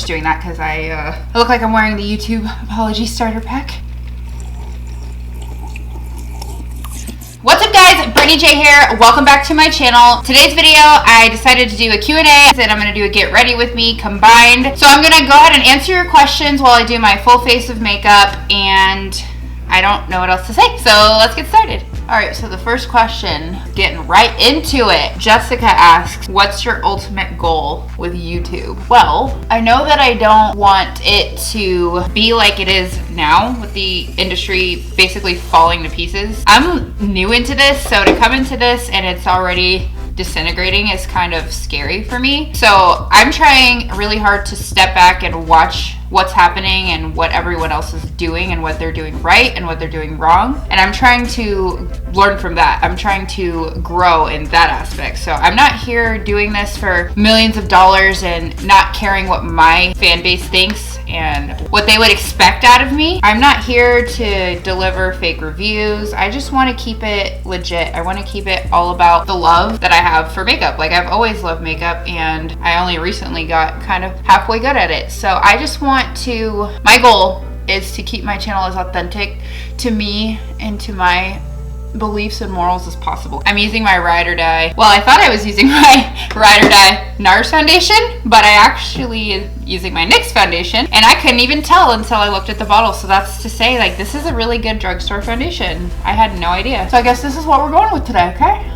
just doing that because I look like I'm wearing the YouTube apology starter pack. What's up guys, Brittany J here. Welcome back to my channel. Today's video, I decided to do a Q&A and I'm gonna do a get ready with me combined. So I'm gonna go ahead and answer your questions while I do my full face of makeup, and I don't know what else to say, so let's get started. All right, so the first question, getting right into it. Jessica asks, what's your ultimate goal with YouTube? Well, I know that I don't want it to be like it is now with the industry basically falling to pieces. I'm new into this, so to come into this and it's already disintegrating is kind of scary for me. So I'm trying really hard to step back and watch what's happening and what everyone else is doing and what they're doing right and what they're doing wrong. And I'm trying to learn from that. I'm trying to grow in that aspect. So I'm not here doing this for millions of dollars and not caring what my fan base thinks and what they would expect out of me. I'm not here to deliver fake reviews. I just want to keep it legit. I want to keep it all about the love that I have for makeup. Like, I've always loved makeup and I only recently got kind of halfway good at it. So I just want to, my goal is to keep my channel as authentic to me and to my beliefs and morals as possible. I'm using my Ride or Die. Well, I thought I was using my Ride or Die NARS foundation, but I actually am using my NYX foundation, and I couldn't even tell until I looked at the bottle. So that's to say, like, this is a really good drugstore foundation. I had no idea. So I guess this is what we're going with today, okay?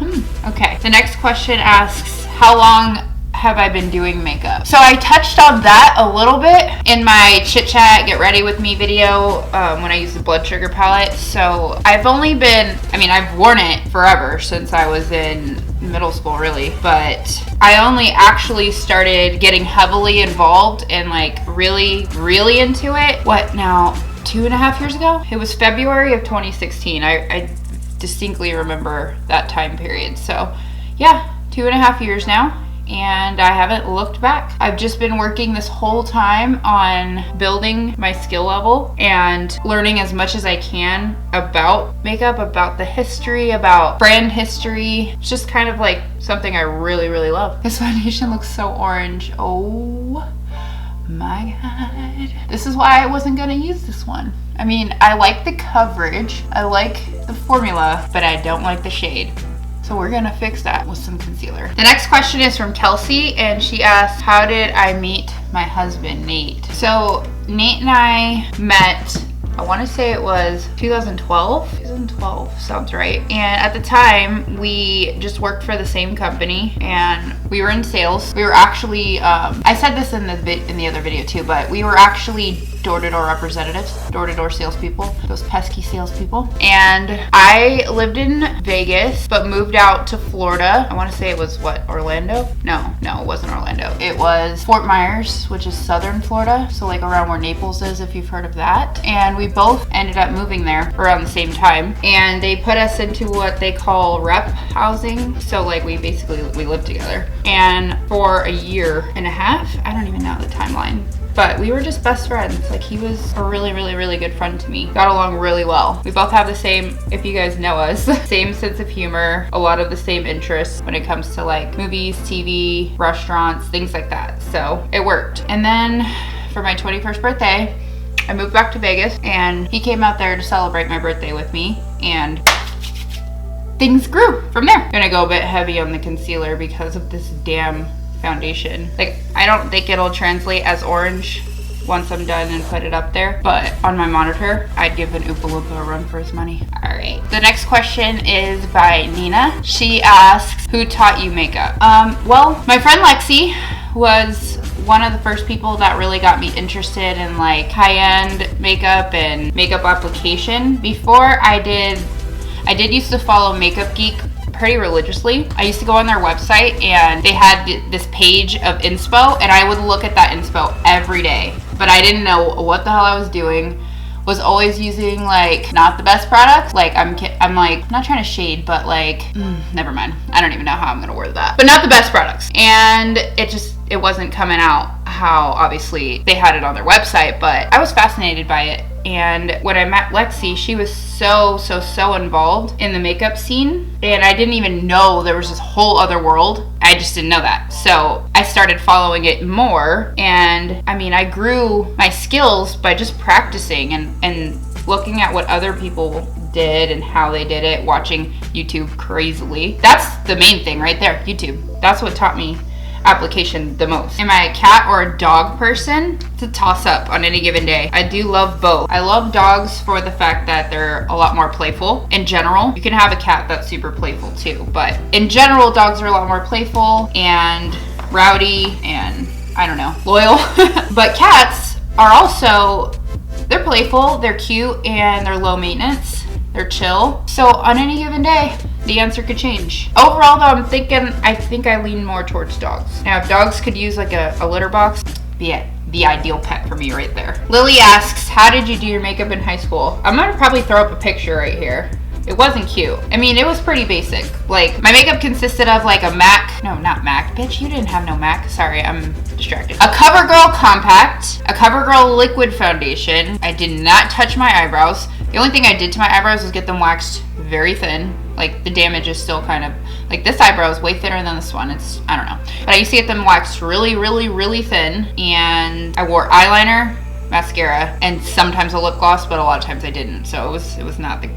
Okay. The next question asks, how long have I been doing makeup? So I touched on that a little bit in my chit chat get ready with me video when I used the blood sugar palette. So I've only been, I've worn it forever since I was in middle school really, but I only actually started getting heavily involved and like really into it, what now, 2.5 years ago? It was February of 2016. I distinctly remember that time period. So yeah, 2.5 years now, and I haven't looked back. I've just been working this whole time on building my skill level and learning as much as I can about makeup, about the history, about brand history. It's just kind of like something I really love. This foundation looks so orange. Oh my god. This is why I wasn't gonna use this one. I like the coverage, I like the formula, but I don't like the shade. So we're gonna fix that with some concealer. The next question is from Kelsey, and she asks, how did I meet my husband, Nate? So Nate and I met, I wanna say it was 2012. 2012 sounds right. And at the time, we just worked for the same company and we were in sales. We were actually, I said this in the other video too, but we were actually door-to-door representatives, door-to-door salespeople, those pesky salespeople. And I lived in Vegas, but moved out to Florida. I want to say it was what, Orlando? No, it wasn't Orlando. It was Fort Myers, which is southern Florida. So like around where Naples is, if you've heard of that. And we both ended up moving there around the same time. And they put us into what they call rep housing. So like we lived together. And for a year and a half, I don't even know the timeline, but we were just best friends. Like, he was a really good friend to me. Got along really well. We both have the same, if you guys know us, same sense of humor, a lot of the same interests when it comes to like movies, TV, restaurants, things like that. So it worked. And then for my 21st birthday, I moved back to Vegas and he came out there to celebrate my birthday with me, and things grew from there. I'm gonna go a bit heavy on the concealer because of this damn foundation. Like, I don't think it'll translate as orange once I'm done and put it up there, but on my monitor, I'd give an Oompa Loompa a run for his money. All right, the next question is by Nina. She asks, who taught you makeup? Well, my friend Lexi was one of the first people that really got me interested in like high-end makeup and makeup application. Before I did used to follow Makeup Geek pretty religiously. I used to go on their website and they had this page of inspo, and I would look at that inspo every day, but I didn't know what the hell I was doing. Was always using like not the best products. Like I'm like, not trying to shade, but like never mind, I don't even know how I'm gonna word that, but not the best products. And it just it wasn't coming out how obviously they had it on their website, but I was fascinated by it. And when I met Lexi, she was so involved in the makeup scene, and I didn't even know there was this whole other world. I just didn't know that. So I started following it more, and I mean, I grew my skills by just practicing and looking at what other people did and how they did it, watching YouTube crazily. That's the main thing right there, YouTube. That's what taught me application the most. Am I a cat or a dog person? It's a toss up on any given day. I do love both. I love dogs for the fact that they're a lot more playful in general. You can have a cat that's super playful too, but in general, dogs are a lot more playful and rowdy and, I don't know, loyal. But cats are also, they're playful, they're cute, and they're low maintenance. They're chill. So on any given day, the answer could change. Overall though, I think I lean more towards dogs. Now if dogs could use like a litter box, yeah, the ideal pet for me right there. Lily asks, how did you do your makeup in high school? I'm gonna probably throw up a picture right here. It wasn't cute. I mean, it was pretty basic. Like, my makeup consisted of like a MAC, no, not MAC, bitch, you didn't have no MAC. Sorry, I'm distracted. A CoverGirl compact, a CoverGirl liquid foundation. I did not touch my eyebrows. The only thing I did to my eyebrows was get them waxed very thin. Like, the damage is still kind of, like, this eyebrow is way thinner than this one. It's, I don't know. But I used to get them waxed really thin. And I wore eyeliner, mascara, and sometimes a lip gloss, but a lot of times I didn't. So it was not the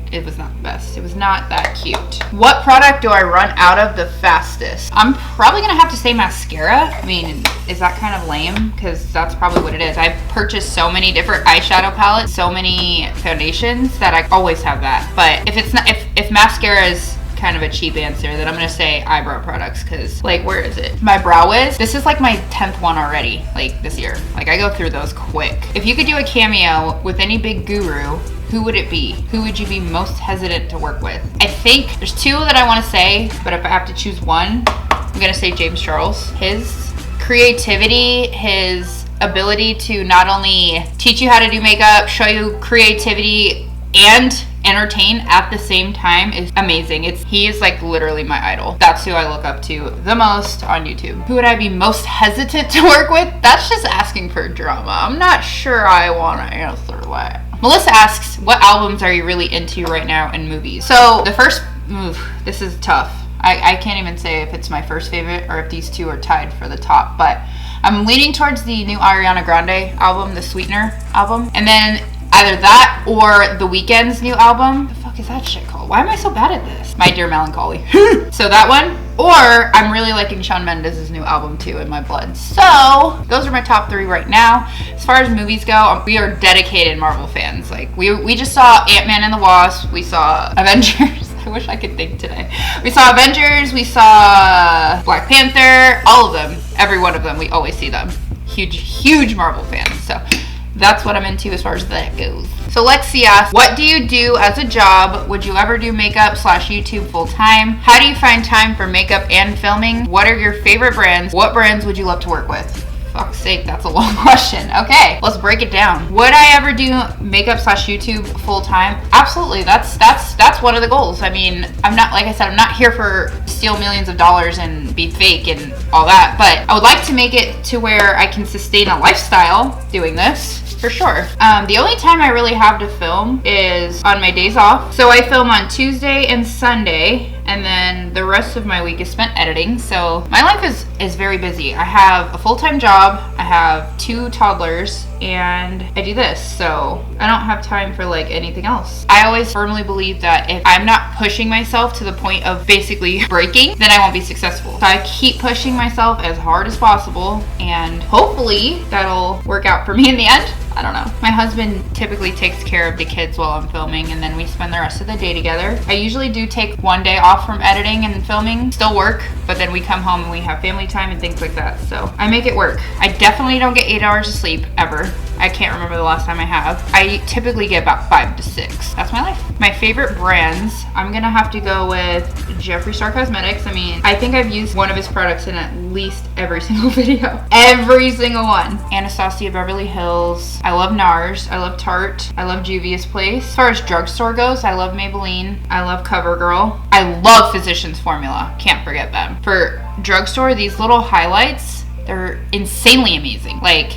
best. It was not that cute. What product do I run out of the fastest? I'm probably gonna have to say mascara. I mean, is that kind of lame? Because that's probably what it is. I've purchased so many different eyeshadow palettes, so many foundations that I always have that. But if it's not, if mascara is kind of a cheap answer, then I'm gonna say eyebrow products, because like, where is it? My Brow Wiz. This is like my 10th one already, like this year. Like, I go through those quick. If you could do a cameo with any big guru, who would it be? Who would you be most hesitant to work with? I think there's two that I want to say, but if I have to choose one, I'm gonna say James Charles. His creativity, his ability to not only teach you how to do makeup, show you creativity, and entertain at the same time is amazing. He is like literally my idol. That's who I look up to the most on YouTube. Who would I be most hesitant to work with? That's just asking for drama. I'm not sure I want to answer that. Melissa asks, what albums are you really into right now in movies? So the first, this is tough. I can't even say if it's my first favorite or if these two are tied for the top, but I'm leaning towards the new Ariana Grande album, the Sweetener album. And then either that or The Weeknd's new album. The fuck is that shit called? Why am I so bad at this? My Dear Melancholy. So that one. Or I'm really liking Shawn Mendes' new album too, In My Blood. So those are my top three right now. As far as movies go, we are dedicated Marvel fans. Like, we just saw Ant-Man and the Wasp. We saw Avengers. I wish I could think today. We saw Avengers. We saw Black Panther. All of them. Every one of them. We always see them. Huge Marvel fans. So that's what I'm into as far as that goes. So Lexi asks, what do you do as a job? Would you ever do makeup / YouTube full time? How do you find time for makeup and filming? What are your favorite brands? What brands would you love to work with? Fuck's sake, that's a long question. Okay, let's break it down. Would I ever do makeup / YouTube full time? Absolutely. That's one of the goals. I mean, I'm not, like I said, I'm not here for steal millions of dollars and be fake and all that, but I would like to make it to where I can sustain a lifestyle doing this. For sure. The only time I really have to film is on my days off. So I film on Tuesday and Sunday, and then the rest of my week is spent editing. So my life is very busy. I have a full-time job, I have 2 toddlers, and I do this. So I don't have time for like anything else. I always firmly believe that if I'm not pushing myself to the point of basically breaking, then I won't be successful. So I keep pushing myself as hard as possible, and hopefully that'll work out for me in the end. I don't know. My husband typically takes care of the kids while I'm filming, and then we spend the rest of the day together. I usually do take one day off from editing and filming, still work, but then we come home and we have family time and things like that. So I make it work. I definitely don't get 8 hours of sleep ever. I can't remember the last time I have. I typically get about 5 to 6. That's my life. My favorite brands, I'm gonna have to go with Jeffree Star Cosmetics. I mean, I think I've used one of his products in at least every single video. Every single one. Anastasia, Beverly Hills. I love NARS. I love Tarte. I love Juvia's Place. As far as drugstore goes, I love Maybelline. I love CoverGirl. I love Physicians Formula. Can't forget them. For drugstore, these little highlights They're insanely amazing. Like,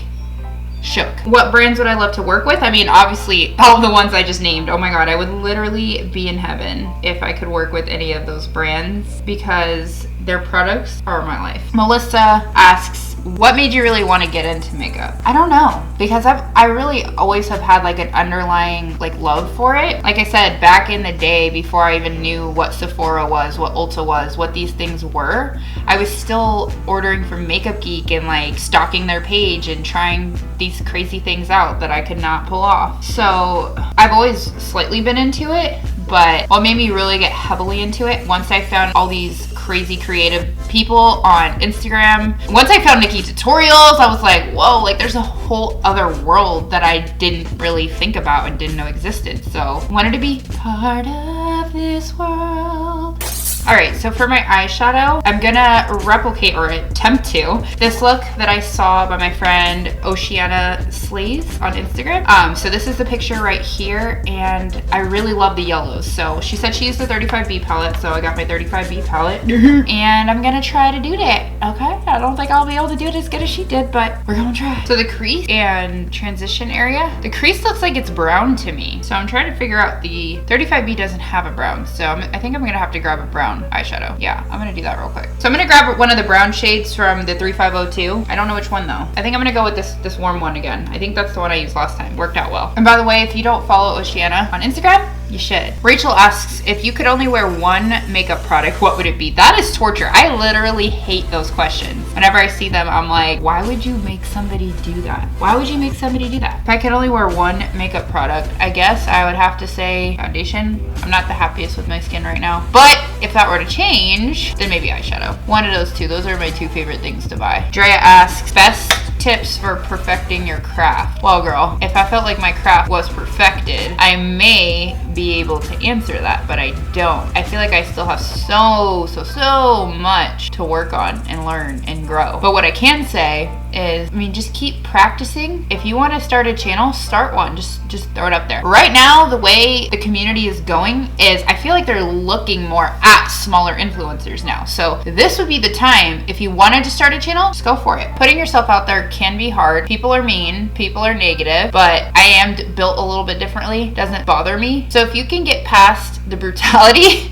shook. What brands would I love to work with? I mean, obviously, all of the ones I just named. Oh my god, I would literally be in heaven if I could work with any of those brands because their products are my life. Melissa asks, what made you really want to get into makeup? I don't know, because I really always have had like an underlying like love for it. Like I said, back in the day, before I even knew what Sephora was, what Ulta was, what these things were, I was still ordering from Makeup Geek and like stalking their page and trying these crazy things out that I could not pull off. So I've always slightly been into it, but what made me really get heavily into it, once I found all these crazy creative people on Instagram. Once I found Nikki tutorials, I was like, whoa, like there's a whole other world that I didn't really think about and didn't know existed. So wanted to be part of this world. All right, so for my eyeshadow, I'm gonna replicate or attempt to this look that I saw by my friend Oceana Slays on Instagram. So this is the picture right here, and I really love the yellows. So she said she used the 35B palette, so I got my 35B palette, and I'm gonna try to do that, okay? I don't think I'll be able to do it as good as she did, but we're gonna try. So the crease and transition area, the crease looks like it's brown to me, so I'm trying to figure out, the 35B doesn't have a brown, so I think I'm gonna have to grab a brown eyeshadow. Yeah, I'm gonna do that real quick. So I'm gonna grab one of the brown shades from the 3502. I don't know which one though. I think I'm gonna go with this warm one again. I think that's the one I used last time. Worked out well. And by the way, if you don't follow Oceana on Instagram, you should. Rachel asks, if you could only wear one makeup product, what would it be? That is torture. I literally hate those questions. Whenever I see them, I'm like, why would you make somebody do that? Why would you make somebody do that? If I could only wear one makeup product, I guess I would have to say foundation. I'm not the happiest with my skin right now, but if that were to change, then maybe eyeshadow. One of those two. Those are my two favorite things to buy. Drea asks, best tips for perfecting your craft. Well, girl, if I felt like my craft was perfected, I may be able to answer that, but I don't. I feel like I still have so much to work on and learn and grow. But what I can say is, I mean, just keep practicing. If you want to start a channel, start one. Just throw it up there. Right now, the way the community is going is, I feel like they're looking more at smaller influencers now. So this would be the time, if you wanted to start a channel, just go for it. Putting yourself out there can be hard. People are mean, people are negative, but I am built a little bit differently. Doesn't bother me. So if you can get past the brutality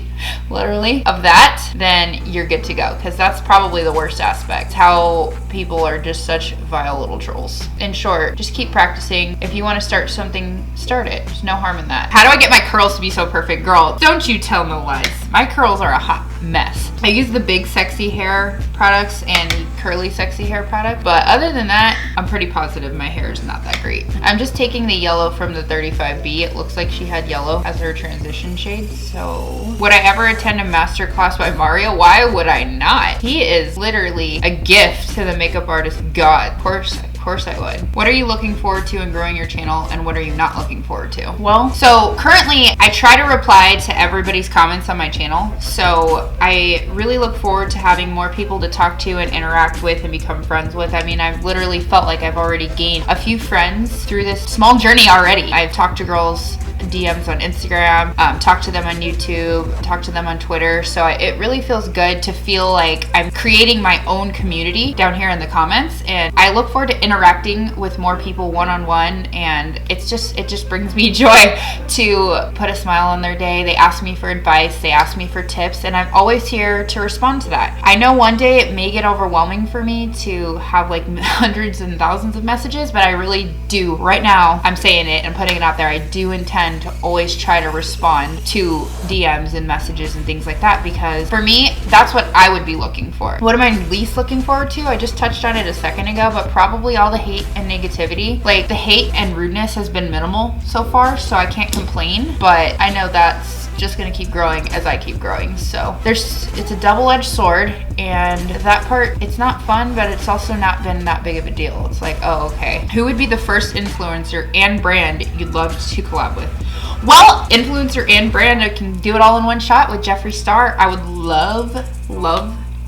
literally of that, then you're good to go, because that's probably the worst aspect, how people are just such vile little trolls. In short, just keep practicing. If you want to start something, start it. There's no harm in that. How do I get my curls to be so perfect? Girl, don't you tell no lies. My curls are a hot mess. I use the big sexy hair products and the curly sexy hair product, but other than that, I'm pretty positive my hair is not that great. I'm just taking the yellow from the 35B. It looks like she had yellow as her transition shade. So would I ever attend a master class by Mario? Why would I not? He is literally a gift to the makeup artist god. Of course I would. What are you looking forward to in growing your channel, and what are you not looking forward to? Well, so currently I try to reply to everybody's comments on my channel. So I really look forward to having more people to talk to and interact with and become friends with. I mean, I've literally felt like I've already gained a few friends through this small journey already. I've talked to girls DMs on Instagram, talk to them on YouTube, talk to them on Twitter. So it really feels good to feel like I'm creating my own community down here in the comments, and I look forward to interacting with more people one-on-one, and it just brings me joy to put a smile on their day. They ask me for advice, they ask me for tips, and I'm always here to respond to that. I know one day it may get overwhelming for me to have like hundreds and thousands of messages, but I really do, right now, I'm saying it and putting it out there, I do intend to always try to respond to DMs and messages and things like that, because for me, that's what I would be looking for. What am I least looking forward to? I just touched on it a second ago, but probably all the hate and negativity. Like, the hate and rudeness has been minimal so far, so I can't complain, but I know that's just gonna keep growing as I keep growing. So it's a double-edged sword, and that part, it's not fun, but it's also not been that big of a deal. It's like, oh, okay. Who would be the first influencer and brand you'd love to collab with? Well, influencer and brand, I can do it all in one shot with Jeffree Star. I would love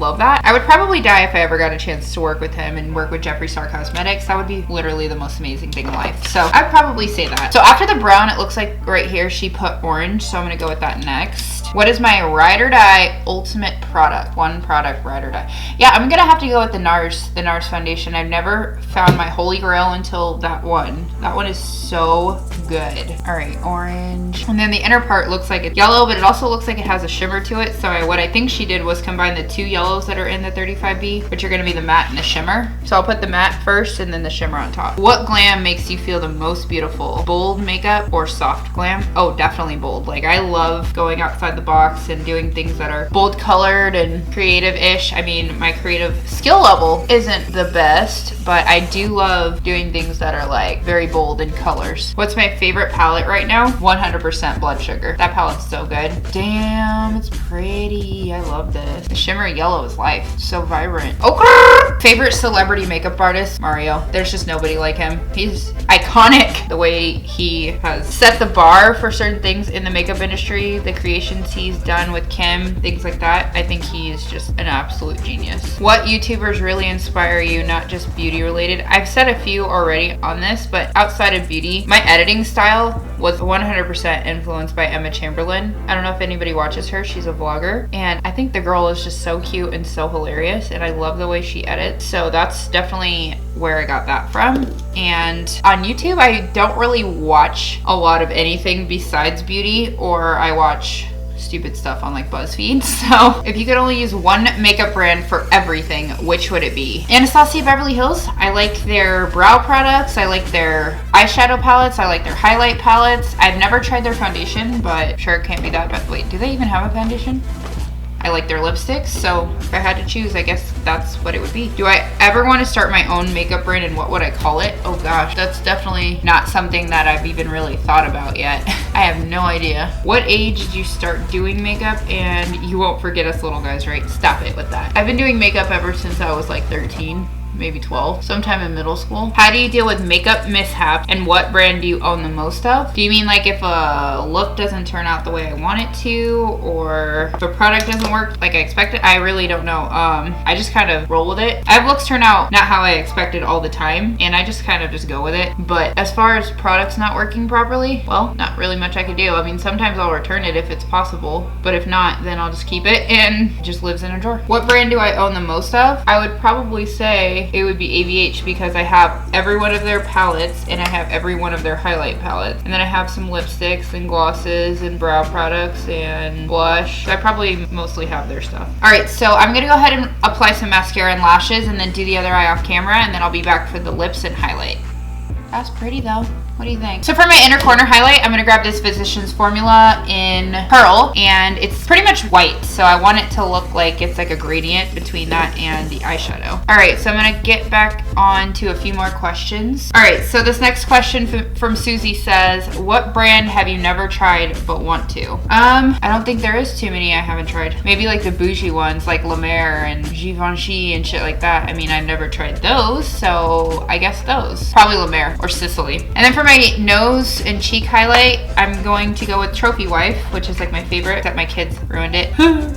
love that. I would probably die if I ever got a chance to work with him and work with Jeffree Star Cosmetics. That would be literally the most amazing thing in life. So I'd probably say that. So after the brown, it looks like right here she put orange, so I'm gonna go with that next. What is my ride or die ultimate product? One product, ride or die. Yeah, I'm gonna have to go with the NARS foundation. I've never found my holy grail until that one. That one is so good. All right, orange. And then the inner part looks like it's yellow, but it also looks like it has a shimmer to it. So what I think she did was combine the two yellows that are in the 35B, which are gonna be the matte and the shimmer. So I'll put the matte first and then the shimmer on top. What glam makes you feel the most beautiful? Bold makeup or soft glam? Oh, definitely bold. Like, I love going outside the box and doing things that are bold colored and creative-ish. I mean, my creative skill level isn't the best, but I do love doing things that are like very bold in colors. What's my favorite palette right now? 100% Blood Sugar. That palette's so good. Damn, it's pretty. I love this. The shimmery yellow is life. So vibrant. Okay. Favorite celebrity makeup artist? Mario. There's just nobody like him. He's iconic. The way he has set the bar for certain things in the makeup industry, the creations he's done with Kim, things like that. I think he is just an absolute genius. What YouTubers really inspire you, not just beauty related? I've said a few already on this, but outside of beauty, my editing style was 100% influenced by Emma Chamberlain. I don't know if anybody watches her. She's a vlogger, and I think the girl is just so cute and so hilarious, and I love the way she edits. So that's definitely where I got that from. And on YouTube, I don't really watch a lot of anything besides beauty, or I watch stupid stuff on like BuzzFeed. So if you could only use one makeup brand for everything, which would it be? Anastasia Beverly Hills. I like their brow products. I like their eyeshadow palettes. I like their highlight palettes. I've never tried their foundation, but sure it can't be that bad. Wait, do they even have a foundation? I like their lipsticks, so if I had to choose, I guess that's what it would be. Do I ever want to start my own makeup brand, and what would I call it? Oh gosh, that's definitely not something that I've even really thought about yet. I have no idea. What age did you start doing makeup? And you won't forget us little guys, right? Stop it with that. I've been doing makeup ever since I was like 13. Maybe 12, sometime in middle school. How do you deal with makeup mishap, and what brand do you own the most of? Do you mean like if a look doesn't turn out the way I want it to, or if a product doesn't work like I expected? I really don't know. I just kind of roll with it. I have looks turn out not how I expected all the time, and I just kind of just go with it. But as far as products not working properly, well, not really much I can do. I mean, sometimes I'll return it if it's possible, but if not, then I'll just keep it and it just lives in a drawer. What brand do I own the most of? I would probably say it would be ABH, because I have every one of their palettes and I have every one of their highlight palettes, and then I have some lipsticks and glosses and brow products and blush. I probably mostly have their stuff. All right, so I'm gonna go ahead and apply some mascara and lashes and then do the other eye off camera, and then I'll be back for the lips and highlight. That's pretty though. What do you think? So for my inner corner highlight, I'm gonna grab this Physicians Formula in Pearl, and it's pretty much white, so I want it to look like it's like a gradient between that and the eyeshadow. All right, so I'm gonna get back on to a few more questions. All right, so this next question from Susie says, what brand have you never tried but want to? I don't think there is too many I haven't tried. Maybe like the bougie ones, like La Mer and Givenchy and shit like that. I mean, I've never tried those, so I guess those. Probably La Mer or Sicily. And then for my nose and cheek highlight, I'm going to go with Trophy Wife, which is like my favorite, except my kids ruined it.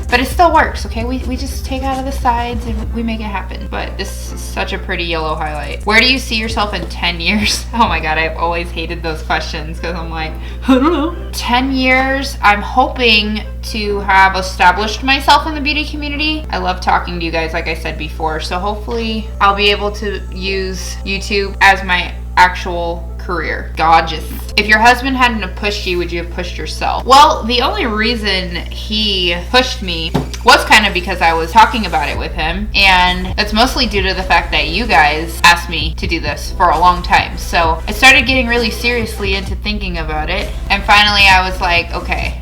But it still works, okay? We just take out of the sides and we make it happen. But this is such a pretty yellow highlight. Where do you see yourself in 10 years? Oh my God, I've always hated those questions because I'm like, I don't know. 10 years, I'm hoping to have established myself in the beauty community. I love talking to you guys, like I said before. So hopefully I'll be able to use YouTube as my actual career. Gorgeous. If your husband hadn't have pushed you, would you have pushed yourself? Well, the only reason he pushed me was kind of because I was talking about it with him, and that's mostly due to the fact that you guys asked me to do this for a long time. So I started getting really seriously into thinking about it, and finally I was like, okay,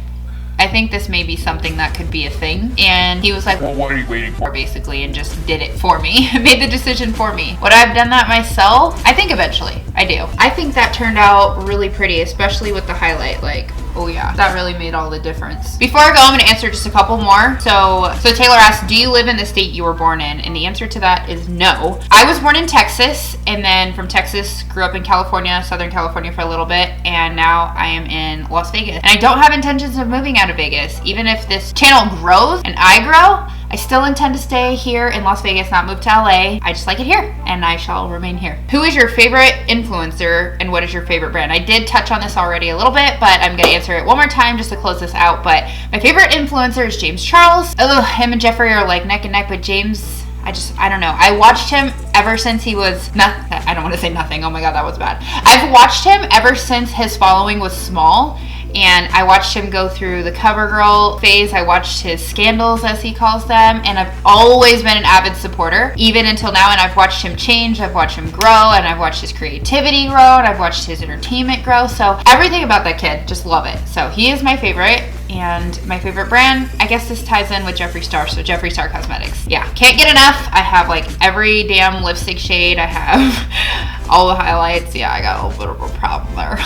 I think this may be something that could be a thing. And he was like, well, what are you waiting for, basically, and just did it for me. Made the decision for me. Would I have done that myself? I think eventually. I do. I think that turned out really pretty, especially with the highlight. Like, oh yeah, that really made all the difference. Before I go, I'm gonna answer just a couple more. So Taylor asked, do you live in the state you were born in? And the answer to that is no. I was born in Texas, and then from Texas, grew up in California, Southern California for a little bit, and now I am in Las Vegas. And I don't have intentions of moving out of Vegas. Even if this channel grows and I grow, I still intend to stay here in Las Vegas, not move to LA. I just like it here, and I shall remain here. Who is your favorite influencer, and what is your favorite brand? I did touch on this already a little bit, but I'm gonna answer it one more time just to close this out. But my favorite influencer is James Charles. Ugh, him and Jeffree are like neck and neck, but James, I don't know. I watched him ever since he was I don't want to say nothing. Oh my God, that was bad. I've watched him ever since his following was small. And I watched him go through the CoverGirl phase. I watched his scandals, as he calls them. And I've always been an avid supporter, even until now. And I've watched him change. I've watched him grow. And I've watched his creativity grow. And I've watched his entertainment grow. So everything about that kid, just love it. So he is my favorite. And my favorite brand, I guess this ties in with Jeffree Star. So Jeffree Star Cosmetics. Yeah, can't get enough. I have like every damn lipstick shade. I have all the highlights. Yeah, I got a little bit of a problem there.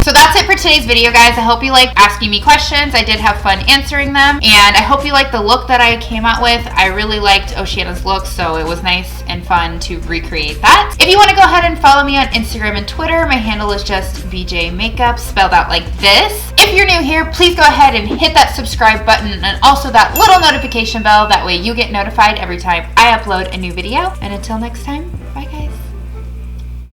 So that's it for today's video, guys. I hope you liked asking me questions. I did have fun answering them. And I hope you liked the look that I came out with. I really liked Oceana's look, so it was nice and fun to recreate that. If you want to go ahead and follow me on Instagram and Twitter, my handle is just BJ Makeup, spelled out like this. If you're new here, please go ahead and hit that subscribe button and also that little notification bell. That way you get notified every time I upload a new video. And until next time,